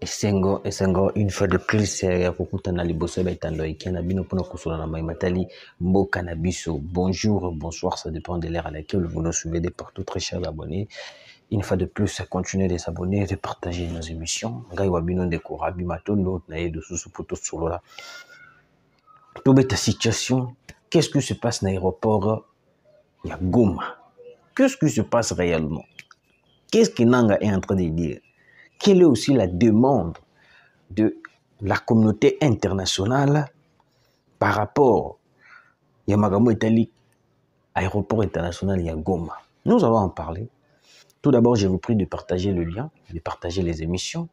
Esengo une fois de plus ya kokutana liboso betando ikena bino pona kusula na maimatali mboka na biso. Bonjour, bonsoir, ça dépend de l'heure à laquelle vous nous suivez de partout, très chers abonnés. Une fois de plus, continuez de s'abonner et de partager nos émissions. Ngai wabino ndeko Rabi Matondo na yedo susu poto solola. Tobe ta situation, qu'est-ce qui se passe dans l'aéroport ya Goma? Qu'est-ce qui se passe réellement? Qu'est-ce que Nanga est en train de dire? Quelle est aussi la demande de la communauté internationale par rapport à Yamagamo Itali, aéroport international Yagoma? Nous allons en parler. Tout d'abord, je vous prie de partager le lien, de partager les émissions,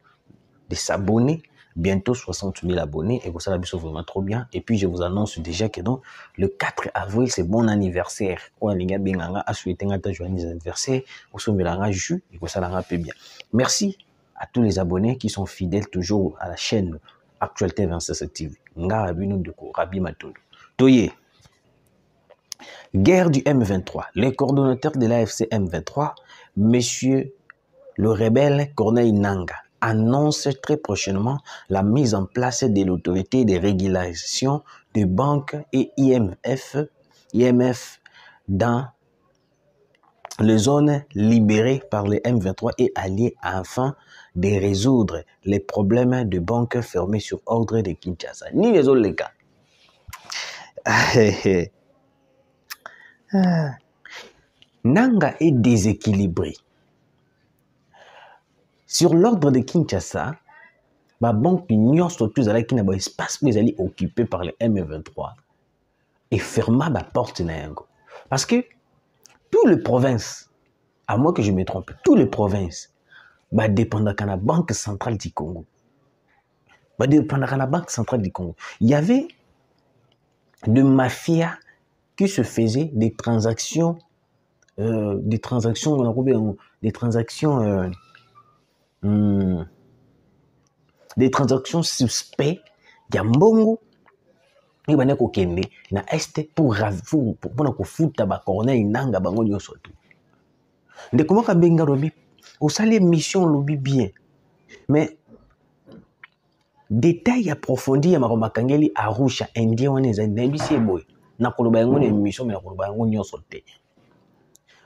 de s'abonner. Bientôt 60 000 abonnés et ça, la biso vraiment trop bien. Et puis, je vous annonce déjà que donc, le 4 avril, c'est mon anniversaire. On a souhaité un joyeux anniversaire. On se met là, jus et ça, la peu bien. Merci à tous les abonnés qui sont fidèles toujours à la chaîne Actualité 27 TV. Nga Abino Ndeko Rabi Matondo. Toye. Guerre du M23. Les coordonnateurs de l'AFC M23, monsieur le rebelle Corneille Nangaa, annonce très prochainement la mise en place de l'autorité de régulation de banques et IMF dans les zones libérées par les M23 et alliés afin de résoudre les problèmes de banques fermées sur ordre de Kinshasa. Ni les autres les cas. Nangaa est déséquilibré. Sur l'ordre de Kinshasa, la banque n'ont surtout qui n'a pas espace mais elle est occupée par les M23 et ferma la porte n'ango. Parce que toutes les provinces, à moins que je me trompe, toutes les provinces dépendent de la Banque centrale du Congo. Dépendent de la Banque centrale du Congo. Il y avait de mafia qui se faisaient des transactions suspectes. Il y a mbongo et bana ko kende na este pour na ko futa ba Corneille Nangaa bango nyoso tu. Ndeko moka benga robi osali mission lobi bien. Mais détail approfondi ya maromakangeli Arusha indien wana za ndebisi boy na koloba yango na mission mais na koloba yango nyoso te.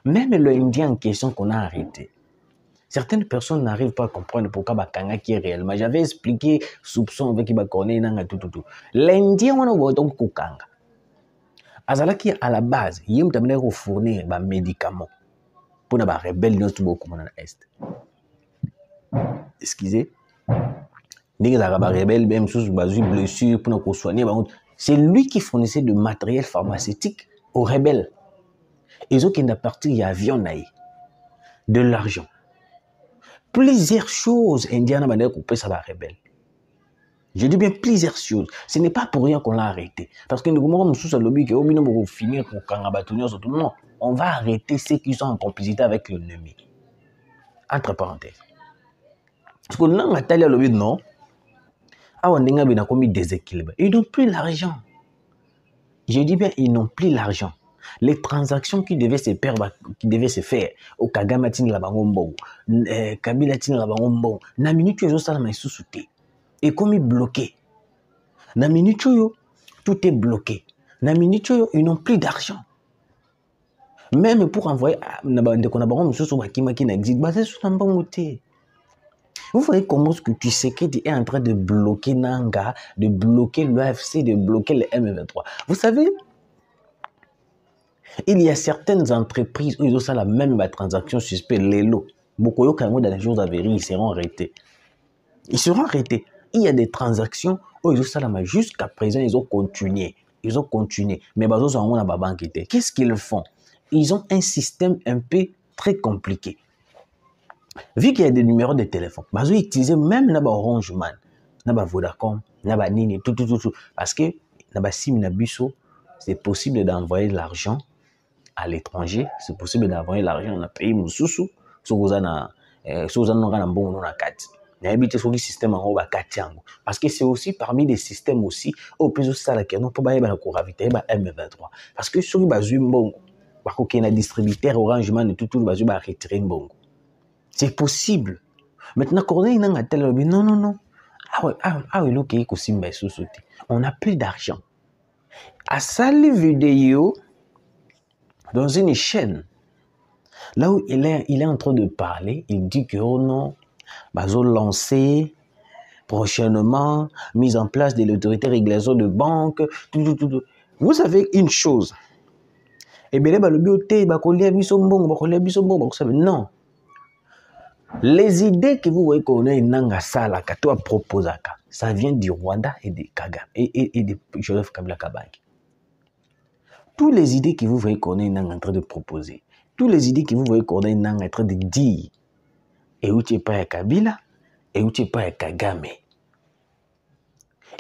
Même le indien en question qu'on a arrêté. Certaines personnes n'arrivent pas à comprendre pourquoi Bakanga qui est réellement. J'avais expliqué soupçon avec Corneille Nangaa tout. L'Indien, on a vu donc Kokanga. Azalaki à la base, il y a un fournir des médicaments pour les rebelles dans beaucoup dans l'Est. Excusez. Les rebelles, même sous blessures pour nous soigner. C'est lui qui fournissait du matériel pharmaceutique aux rebelles. Ils ont parti il avion de l'argent. Plusieurs choses indiennes ont coupé ça la rebelle. Je dis bien plusieurs choses. Ce n'est pas pour rien qu'on l'a arrêté. Parce que nous avons finir pour tout le monde. On va arrêter ceux qui sont en complicité avec l'ennemi. Entre parenthèses. Parce que nous avons lobby non. On a commis déséquilibre. Ils n'ont plus l'argent. Je dis bien, ils n'ont plus l'argent. Les transactions qui devaient se faire au Kagame Tine la Bangombo, Kabila Tine la Bangombo, na minute yo ça na sous-souté. Et comme ils bloqué. Na minute yo tout est bloqué. Na minute yo ils n'ont plus d'argent. Même pour envoyer na bande qu'on a baron sous bakima qui n'existe pas c'est sous mbongoté. Vous voyez comment ce que tu sais qu'il est en train de bloquer Nangaa, de bloquer l'AFC, de bloquer le M23. Vous savez, il y a certaines entreprises où ils ont ça la même transaction suspecte, les lots. Beaucoup de dans les jours à venir, ils seront arrêtés. Ils seront arrêtés. Il y a des transactions où ils ont ça la jusqu'à présent, ils ont continué. Ils ont continué. Mais ils ont la banque. Qu'est-ce qu'ils font? Ils ont un système un peu très compliqué. Vu qu'il y a des numéros de téléphone, ils ont utilisé même Orange Man, Vodacom, Nini, tout. Parce que SIM Nabiso, c'est possible d'envoyer de l'argent à l'étranger, c'est possible d'envoyer l'argent dans un pays mususu, parce que c'est aussi parmi les systèmes aussi au plus ça la non pour ravitailler M23 parce que sur bazumbo bako na distributeur Orange Man tout retirer mbongo. C'est possible. Maintenant, Corneille n'a tel non, non, non. On n'a plus d'argent. À sa vidéo dans une chaîne, là où il est en train de parler, il dit que oh non, bazo lancé prochainement, mise en place de l'autorité régulateur de banque, tout. Vous savez une chose, non. Les idées que vous voyez qu'on a Nanga Salaka, toi proposaka, ça vient du Rwanda et de Kagame et de Joseph Kabila Kabange. Toutes les idées que vous voyez qu'on est en train de proposer, toutes les idées que vous voyez qu'on est en train de dire, et où tu es pas à Kabila, et où tu es pas à Kagame.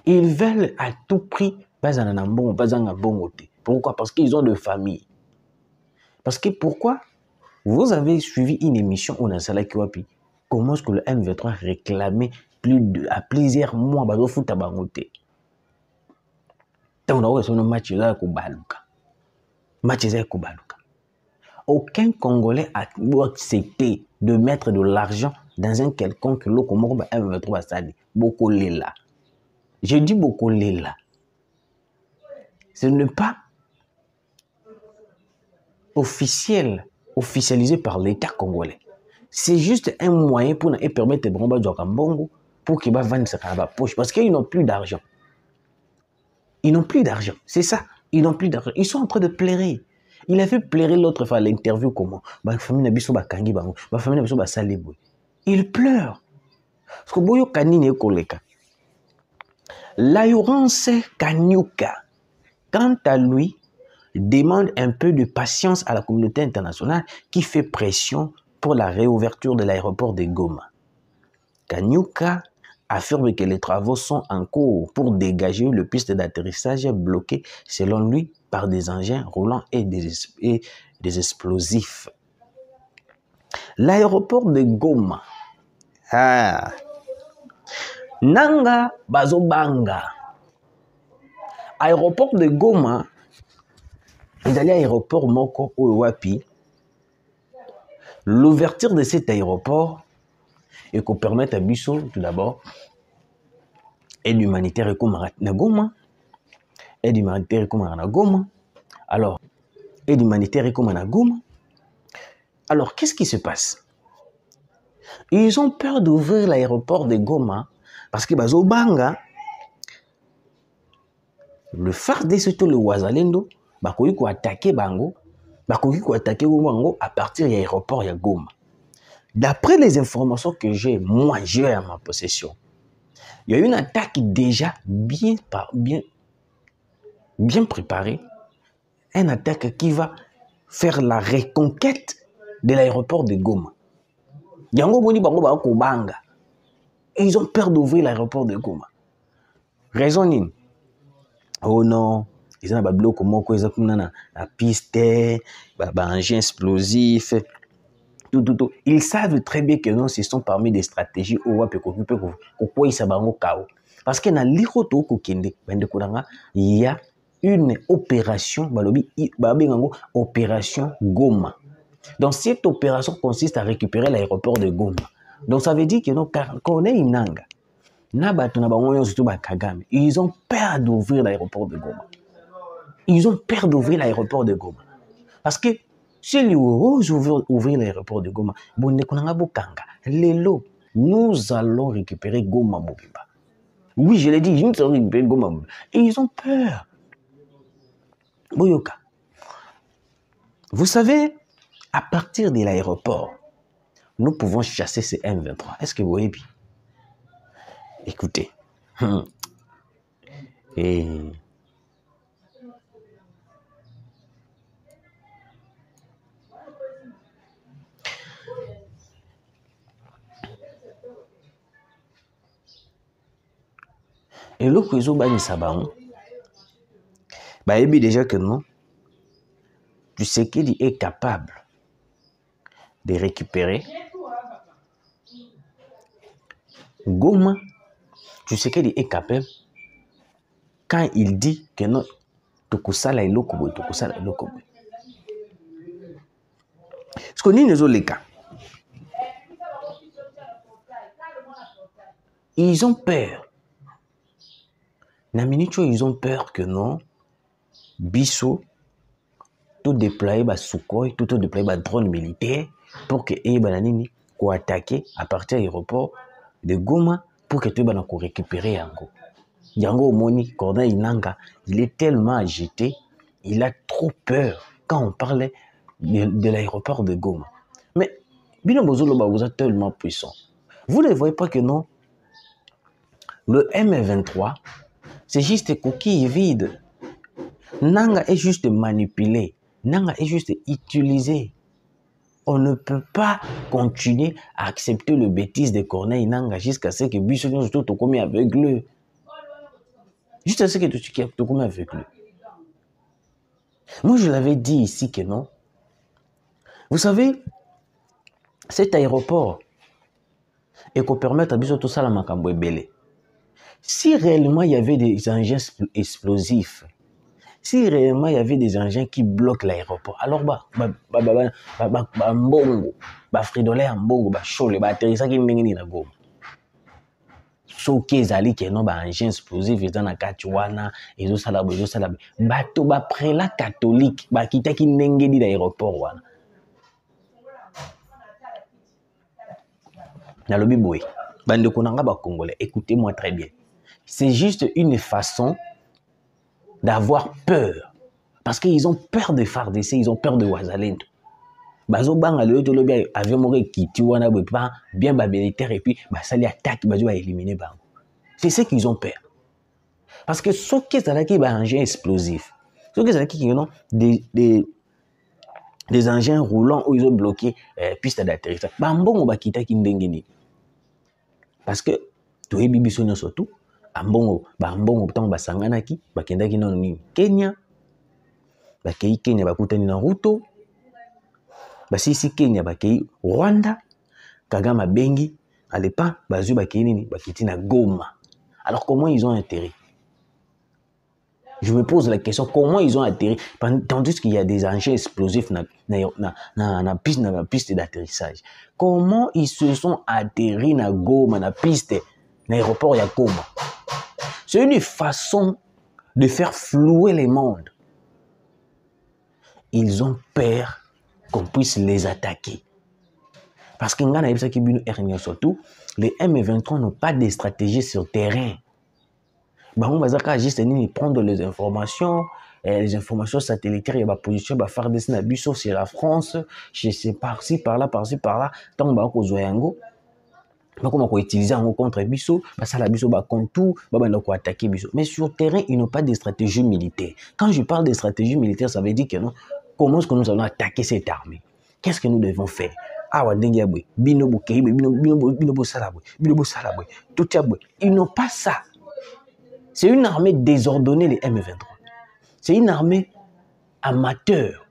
Ils veulent à tout prix, pas en bon, pas en bon. Pourquoi? Parce qu'ils ont de famille. Parce que pourquoi? Vous avez suivi une émission au Nansala Kiwapi. Comment est-ce que le M23 réclamait à plusieurs mois de foot à Bangote? Aucun Congolais a accepté de mettre de l'argent dans un quelconque lot comme le M23 Sadi. Beaucoup là. Je dis beaucoup là. Ce n'est pas officialisé par l'État congolais. C'est juste un moyen pour permettre de Bromba Djokambongo pour qu'il va vendre sa poche parce qu'ils n'ont plus d'argent. Ils n'ont plus d'argent, c'est ça. Ils n'ont plus d'argent. Ils sont en train de pleurer. Il a fait pleurer l'autre fois à l'interview comment il pleure. Parce que Boyo Kanine Koleka. Laurence Kanyuka, quant à lui, demande un peu de patience à la communauté internationale qui fait pression pour la réouverture de l'aéroport de Goma. Kanyuka affirme que les travaux sont en cours pour dégager le piste d'atterrissage bloqué, selon lui, par des engins roulants et des explosifs. L'aéroport de Goma. Nanga Bazobanga. Aéroport de Goma. Ils allaient à l'aéroport Moko Ouapi. L'ouverture de cet aéroport et qu'on permette à Bissau, tout d'abord, aide humanitaire comme à Goma. Aide humanitaire comme à Goma. Alors, aide humanitaire comme à Goma. Alors, qu'est-ce qui se passe? Ils ont peur d'ouvrir l'aéroport de Goma parce que Bazobanga, le FARDC, surtout le Wazalendo, bakoki ko attaquer bango, bakoki ko attaquer bango à partir de l'aéroport de Goma. D'après les informations que j'ai à ma possession, il y a une attaque déjà bien préparée, une attaque qui va faire la reconquête de l'aéroport de Goma. Ils ont peur d'ouvrir l'aéroport de Goma. Raison nini? Oh non, ils ont un bloc comme la piste, engin explosif, tout. Ils savent très bien que non, ce sont parmi des stratégies où parce que il y a une opération, opération Goma. Donc cette opération consiste à récupérer l'aéroport de Goma. Donc ça veut dire que nous, quand on est inanga, ils ont peur d'ouvrir l'aéroport de Goma. Ils ont peur d'ouvrir l'aéroport de Goma. Parce que si ils osent ouvrir l'aéroport de Goma, nous allons récupérer Goma Mobimba. Oui, je l'ai dit, nous allons récupérer Goma Mobimba. Et ils ont peur. Boyoka. Vous savez, à partir de l'aéroport, nous pouvons chasser ces M23. Est-ce que vous voyez bien? Écoutez. Et le réseau Bani-Sabaon, déjà que non, tu sais qu'il est capable de récupérer Goma. Tu sais qu'il est capable quand il dit que non, Tokusala est lokobo, Tokusala est lokobo. Parce que nous sommes les cas. Ils ont peur. Na minute ils ont peur que non, biso, tout déployer ba Sukhoi, tout déployer ba drone militaire pour que bananini ko attaquer à partir de l'aéroport de Goma pour que tu bana ko récupérer yango. Yango Moni Corneille Nangaa, il est tellement agité, il a trop peur quand on parlait de l'aéroport de Goma. Mais Bino Bozoloba vous êtes tellement puissant. Vous ne voyez pas que non, le M23 c'est juste coquille vide. Nanga est juste manipulé. Nanga est juste utilisé. On ne peut pas continuer à accepter le bêtise de Corneille Nangaa jusqu'à ce que Bissonio soit comme aveugle. Juste à ce que tu es comme aveugle. Moi, je l'avais dit ici que non. Vous savez, cet aéroport et qu'on permette à Bissonio ça la makambo belé. Si réellement il y avait des engins explosifs, si réellement il y avait des engins qui bloquent l'aéroport, alors mbongo, fridolé mbongo, chole, atterrissage qui n'engini na Goma. Soki ezali que non engin explosif eza na kati wana ezosala bato prélat catholique bakitaki ndengedi na aéroport wana. Nalobi boye, bandeko nanga ba Congolais, écoutez-moi très bien. C'est juste une façon d'avoir peur. Parce qu'ils ont peur de FARDC, ils ont peur de Wazalendo. Bazo banga le to lobi avion moko kiti wana bien militaire et puis ça les attaque bazo va éliminer bango. C'est ce qu'ils ont peur. Parce que ce qui est là engin explosif. Ce qui est là qui non des engins roulants où ils ont bloqué piste d'atterrissage. Mbongo bakita ki ndengeni. Parce que to yebi biso nyonso surtout mbongo tant basanganaki bakendaki non nini Kenya bakei Kenya bakutani na Ruto basisi Kenya bakei Rwanda Kagame bengi alepa bazu bakei nini bakiti na Goma. Alors comment ils ont atterri? Je me pose la question, comment ils ont atterri tandis qu'il y a des engins explosifs na piste d'atterrissage. Comment ils se sont atterris na Goma na piste na aéroport ya Goma? C'est une façon de faire flouer les mondes. Ils ont peur qu'on puisse les attaquer. Parce que surtout, les M23 n'ont pas de stratégie sur terrain. On va juste prendre les informations satellitaires, il y a des positions, il y a des FARDC sur la France, je sais par-ci, par-là, tant on va comment utiliser contre Bisso, ça la Bisso contre tout, attaquer Bisso. Mais sur terrain, ils n'ont pas de stratégie militaire. Quand je parle de stratégie militaire, ça veut dire que non, comment est-ce que nous allons attaquer cette armée? Qu'est-ce que nous devons faire? Ils n'ont pas ça. C'est une armée désordonnée, les M23. C'est une armée amateur.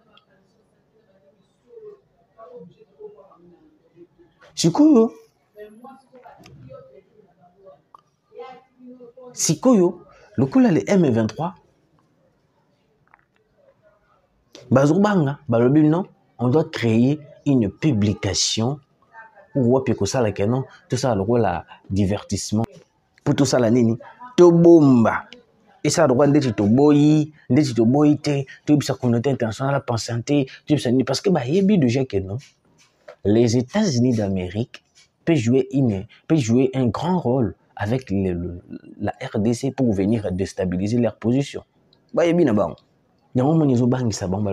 Sikoyo, le coup là, les M23, Bazubanga, non, on doit créer une publication où on peut ça tout ça le divertissement pour tout ça la nini to bomba et ça droit d'être to boyi te to bisa communauté internationale pensante parce que yebi déjà que non les États-Unis d'Amérique peuvent jouer un grand rôle avec la RDC pour venir déstabiliser leur position. Yebi na bango yango monizo bangi sa bomba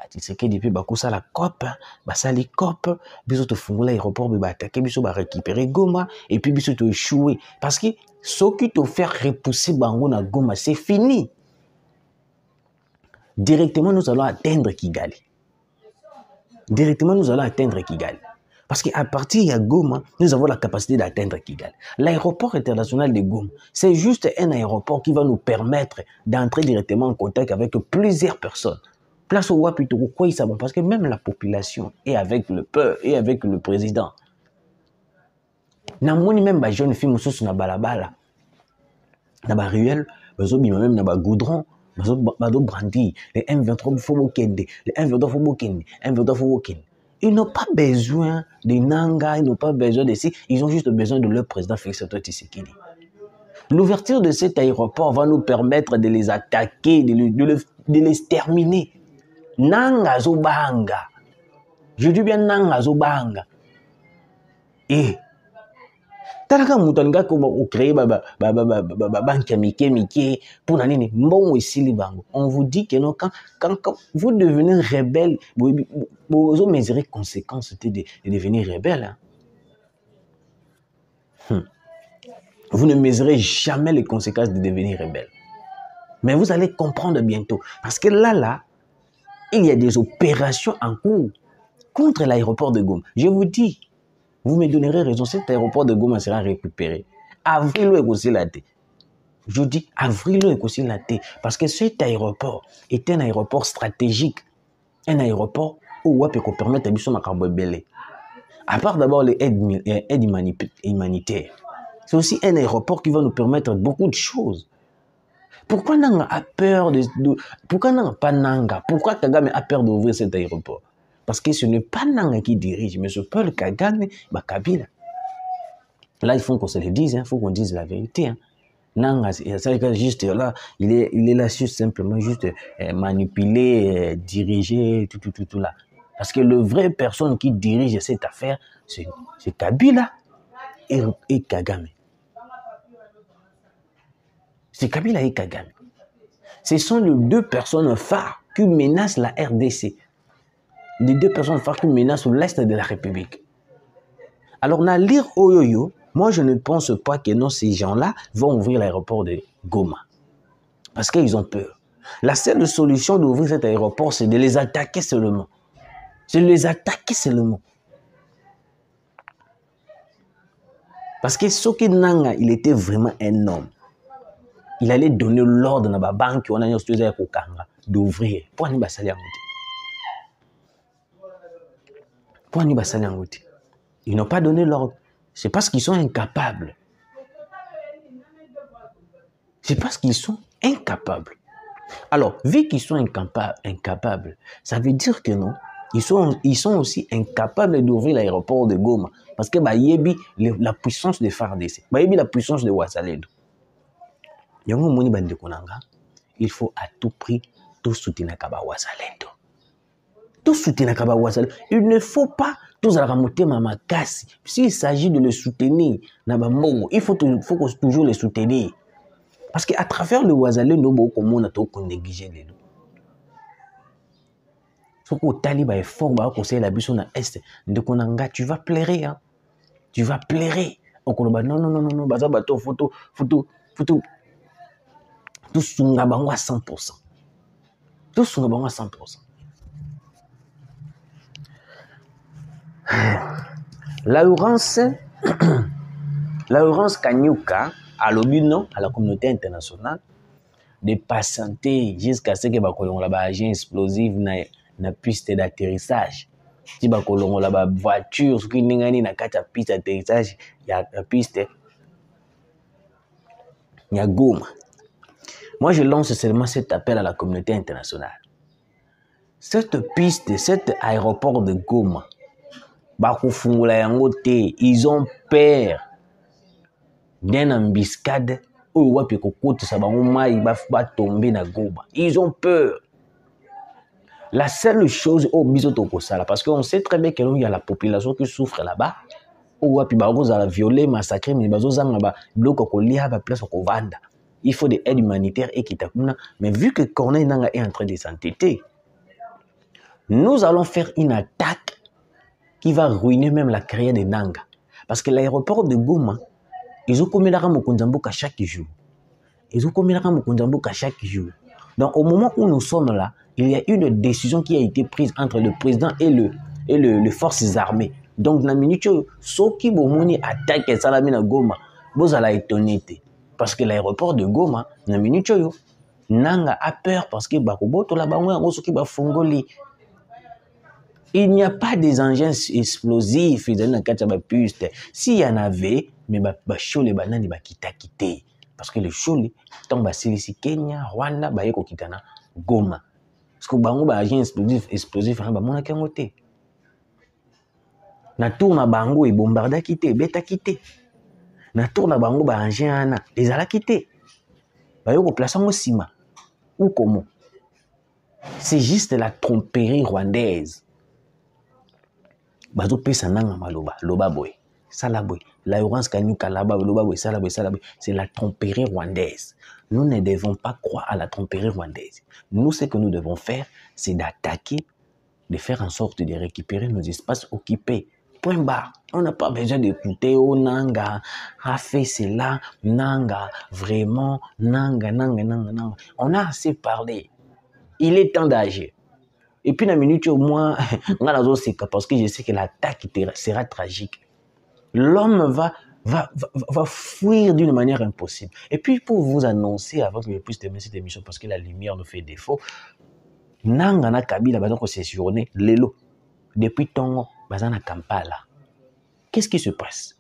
tu sais que depuis bakusa la COP basali COP biso to fungula aéroport ba attaquer biso ba récupérer Goma et puis biso to échouer parce que ce qui te fait repousser bango na Goma c'est fini. Directement nous allons atteindre Kigali. Parce qu'à partir de Goma, nous avons la capacité d'atteindre Kigali. L'aéroport international de Goma, c'est juste un aéroport qui va nous permettre d'entrer directement en contact avec plusieurs personnes. Place au Wapito, quoi ils savent? Parce que même la population est avec le peuple et avec le président. Namoni même les jeunes filles sont na balabala, na ba ruelle, même na ba goudron, brandi. Les M23 faut bokende, les M23 faut bokende, M23 faut bokende. Ils n'ont pas besoin de Nanga, ils n'ont pas besoin de si, ils ont juste besoin de leur président Félix Antoine Tshisekedi. L'ouverture de cet aéroport va nous permettre de les attaquer, de les terminer. Nanga Zobanga. Je dis bien Nanga Zobanga. Et talaka mutanga ko créer banque mike pour nani mbongo isili bango. On vous dit que non, quand vous devenez rebelle, vous mesurez conséquences de devenir rebelle. Hein? Vous ne mesurez jamais les conséquences de devenir rebelle. Mais vous allez comprendre bientôt. Parce que là, il y a des opérations en cours contre l'aéroport de Goma. Je vous dis, vous me donnerez raison, cet aéroport de Goma sera récupéré. Avril est aussi la thé. Je dis avril est aussi la thé. Parce que cet aéroport est un aéroport stratégique. Un aéroport où on peut permettre à Bisson Makarbebele. À part d'abord les aides humanitaires. C'est aussi un aéroport qui va nous permettre beaucoup de choses. Pourquoi Nanga a peur pourquoi Nanga pas Nanga? Pourquoi Kagame a peur d'ouvrir cet aéroport? Parce que ce n'est pas Nanga qui dirige, mais ce Paul Kagame, Kabila. Là, il faut qu'on se le dise, il faut qu'on dise la vérité. Hein. Nanga, c'est juste là, il est là juste simplement juste manipuler, diriger, tout là. Parce que le vrai personne qui dirige cette affaire, c'est Kabila et Kagame. C'est Kabila et Kagame. Ce sont les deux personnes phares qui menacent la RDC. Les deux personnes phares qui menacent l'Est de la République. Alors, Nalir Oyoyo, moi je ne pense pas que non, ces gens-là vont ouvrir l'aéroport de Goma. Parce qu'ils ont peur. La seule solution d'ouvrir cet aéroport, c'est de les attaquer seulement. C'est de les attaquer seulement. Parce que Soki Nanga, il était vraiment un homme. Il allait donner l'ordre dans la banque d'ouvrir. Pourquoi ils n'ont pas donné l'ordre. C'est parce qu'ils sont incapables. C'est parce qu'ils sont incapables. Alors, vu qu'ils sont incapables, ça veut dire que non, ils sont aussi incapables d'ouvrir l'aéroport de Goma. Parce que la puissance de FARDC, la puissance de Ouazalendo. Il faut à tout prix tout soutenir Ouazalendo. Tout soutenir Ouazalendo. Il ne faut pas tous à ramonter Mama Kassi. S'il s'agit de le soutenir, il faut toujours le soutenir. Parce qu'à travers le Ouazalendo, on a tout négligé les loups. Si on taliban est fort, conseiller la buisson à est, tu vas pleurer, hein. Tu vas pleurer. Non, bazabato photo. Tout sungabango à 100%. Tout sungabango à 100%. Laurence Kanyuka a l'objet à la communauté internationale de patienter jusqu'à ce que bakolongo la agent explosif na piste d'atterrissage. Si bakolongo la voiture ce qui n'engani na kata piste d'atterrissage ya piste ya Goma. Moi je lance seulement cet appel à la communauté internationale. Cette piste, cet aéroport de Goma, ils ont peur d'une embuscade où tomber na Goma. Ils ont peur. La seule chose parce qu'on sait très bien qu'il y a la population qui souffre là-bas, violé, massacré, mais il faut des aides humanitaires équitables. Mais vu que Corneille Nanga est en train de s'entêter, nous allons faire une attaque qui va ruiner même la carrière de Nanga. Parce que l'aéroport de Goma, ils ont commis la rame au Konzamboka chaque jour. Donc au moment où nous sommes là, il y a une décision qui a été prise entre le président et les forces armées. Donc la minute où Soki Bomoni attaque Salamina Goma, vous allez étonner. Parce que l'aéroport de Goma, la minute où Nanga a peur parce que Bakoboto là-bas, Soki Bafongoli. Il n'y a pas des engins explosifs s'il y en avait, mais les bananes quitté. Parce que les choli tombent ici Kenya, Rwanda, Goma. Parce que les engins explosifs, Na tour na bango et bombarda quitté, beta quitté. Na tour na bango ba engin les ala quitté. Ba yo ko place ngo sima. Ou comment? C'est juste la tromperie rwandaise. Bazo pesa nanga maloba, loba boy. Salaboy. Laurence Kanyuka là-bas, loba boy, salaboy, salaboy. C'est la tromperie rwandaise. Nous ne devons pas croire à la tromperie rwandaise. Nous, ce que nous devons faire, c'est d'attaquer, de faire en sorte de récupérer nos espaces occupés. Point barre. On n'a pas besoin d'écouter, oh Nanga a fait cela, Nanga, vraiment, Nanga, Nanga, Nanga, Nanga. On a assez parlé. Il est temps d'agir. Et puis, dans la minute, au moins, parce que je sais que l'attaque sera tragique. L'homme va fuir d'une manière impossible. Et puis, pour vous annoncer, avant que je puisse terminer cette émission, parce que la lumière nous fait défaut, Nanga Kabila va donc séjourner Lelo. Depuis Tongo, Bazana Kampala. Qu'est-ce qui se passe?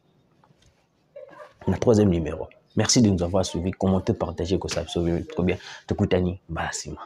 Le troisième numéro. Merci de nous avoir suivis. Commentez, partagez, que ça absolument trop bien. Tekutani, Basima.